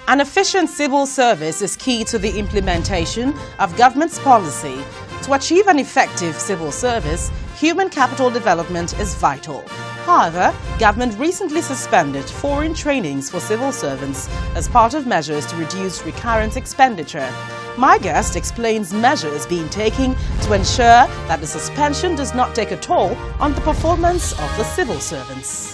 An efficient civil service is key to the implementation of government's policy. To achieve an effective civil service, human capital development is vital. However, government recently suspended foreign trainings for civil servants as part of measures to reduce recurrent expenditure. My guest explains measures being taken to ensure that the suspension does not take a toll on the performance of the civil servants.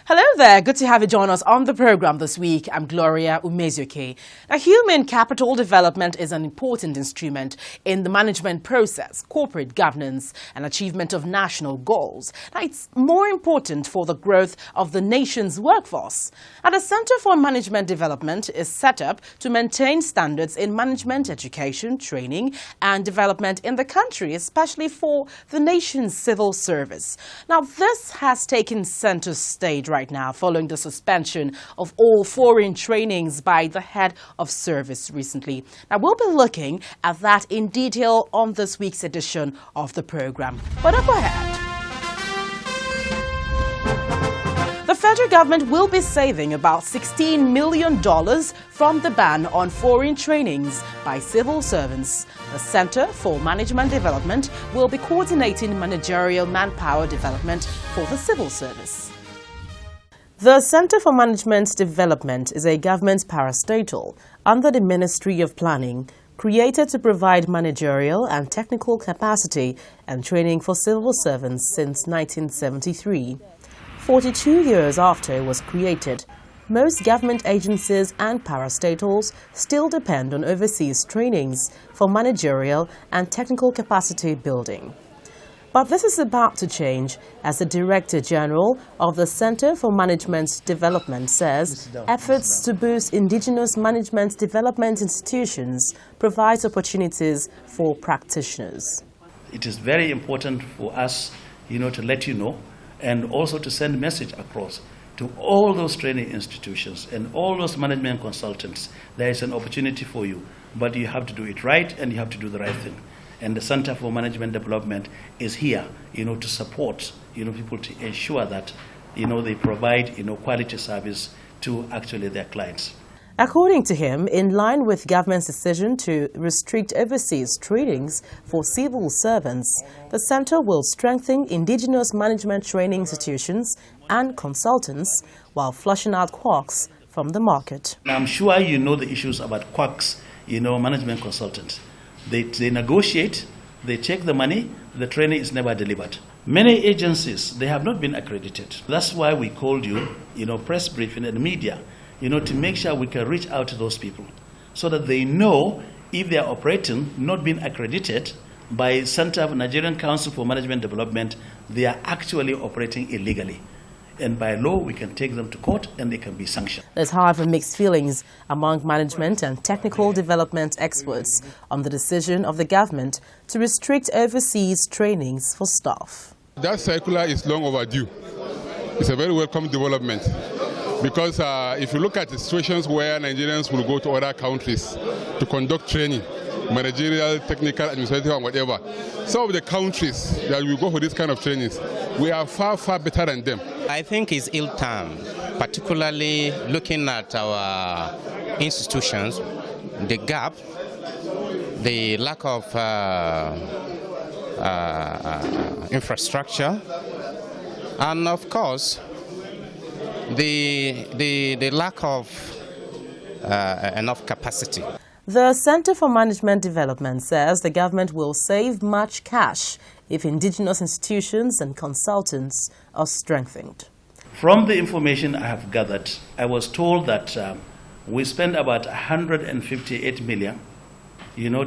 Hello there, good to have you join us on the program this week. I'm Gloria Ume-Ezeoke. Now, human capital development is an important instrument in the management process, corporate governance, and achievement of national goals. Now, it's more important for the growth of the nation's workforce. Now, the Center for Management Development is set up to maintain standards in management education, training, and development in the country, especially for the nation's civil service. Now, this has taken center stage right now following the suspension of all foreign trainings by the head of service recently. Now, we'll be looking at that in detail on this week's edition of the program. But up ahead, the federal government will be saving about $16 million from the ban on foreign trainings by civil servants. The Center for Management Development will be coordinating managerial manpower development for the civil service. The Center for Management Development is a government parastatal under the Ministry of Planning, created to provide managerial and technical capacity and training for civil servants since 1973. 42 years after it was created, most government agencies and parastatals still depend on overseas trainings for managerial and technical capacity building. But this is about to change, as the Director General of the Center for Management Development says efforts to boost indigenous management development institutions provide opportunities for practitioners. It is very important for us, to let you know, and also to send a message across to all those training institutions and all those management consultants. There is an opportunity for you, but you have to do it right and you have to do the right thing. And the Center for Management Development is here, to support, people to ensure that, they provide, quality service to actually their clients. According to him, in line with government's decision to restrict overseas trainings for civil servants, the center will strengthen indigenous management training institutions and consultants while flushing out quacks from the market. I'm sure you know the issues about quacks, management consultants. They negotiate, they take the money, the training is never delivered. Many agencies, they have not been accredited. That's why we called you, press briefing and media, to make sure we can reach out to those people so that they know if they are operating, not being accredited by Center of Nigerian Council for Management Development, they are actually operating illegally. And by law, we can take them to court and they can be sanctioned. There's, however, mixed feelings among management and technical development experts on the decision of the government to restrict overseas trainings for staff. That circular is long overdue. It's a very welcome development because if you look at the situations where Nigerians will go to other countries to conduct training, managerial, technical, administrative, and whatever, some of the countries that will go for this kind of trainings, we are far, far better than them. I think it's ill-timed, particularly looking at our institutions, the gap, the lack of infrastructure, and of course, the lack of enough capacity. The Center for Management Development says the government will save much cash if indigenous institutions and consultants are strengthened. From the information I have gathered, I was told that we spend about $158 million,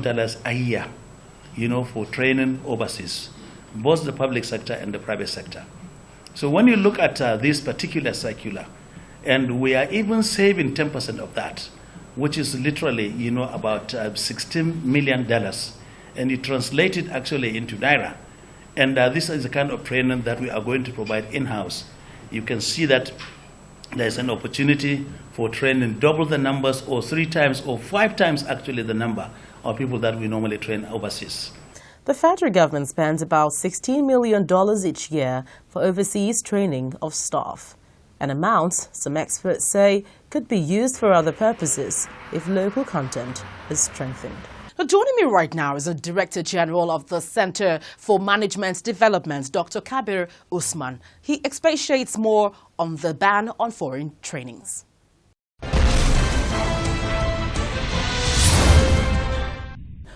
dollars a year, for training overseas, both the public sector and the private sector. So when you look at this particular circular, and we are even saving 10% of that, which is literally, about $16 million, and you translate it actually into Naira. And this is the kind of training that we are going to provide in-house. You can see that there's an opportunity for training double the numbers or 3 times or 5 times actually the number of people that we normally train overseas. The federal government spends about $16 million each year for overseas training of staff, an amount some experts say could be used for other purposes if local content is strengthened. Now, joining me right now is the Director General of the Center for Management Development, Dr. Kabir Usman. He expatiates more on the ban on foreign trainings.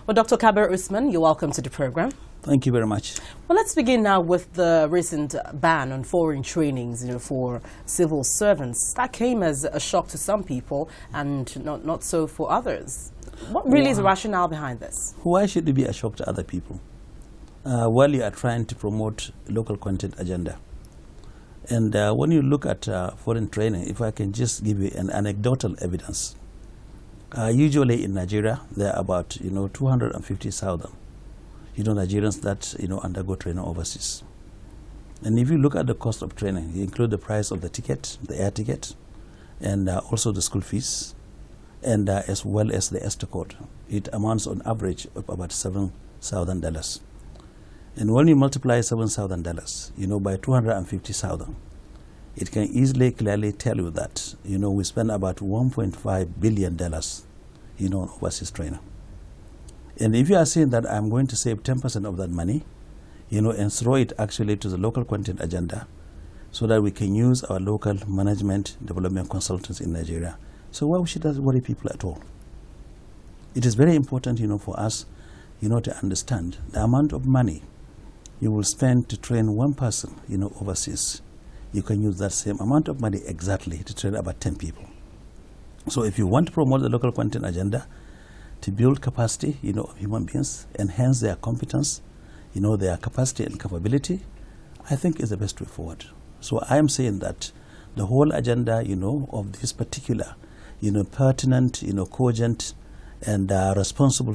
Well, Dr. Kabir Usman, you're welcome to the program. Thank you very much. Well, let's begin now with the recent ban on foreign trainings, for civil servants. That came as a shock to some people and not so for others. What really is the rationale behind this? Why should it be a shock to other people? While you are trying to promote local content agenda. And when you look at foreign training, if I can just give you an anecdotal evidence. Usually in Nigeria, there are about 250,000 Nigerians that undergo training overseas. And if you look at the cost of training, you include the price of the ticket, the air ticket, and also the school fees, and as well as the ESTA code. It amounts on average of about $7,000. And when you multiply $7,000, by 250,000, it can easily clearly tell you that, we spend about $1.5 billion, on overseas training. And if you are saying that I'm going to save 10% of that money, and throw it actually to the local content agenda so that we can use our local management development consultants in Nigeria. So why should that worry people at all? It is very important, for us, to understand the amount of money you will spend to train one person, overseas. You can use that same amount of money exactly to train about 10 people. So if you want to promote the local content agenda, to build capacity, of human beings, enhance their competence, their capacity and capability, I think is the best way forward. So I am saying that the whole agenda, of this particular, pertinent, cogent, and responsible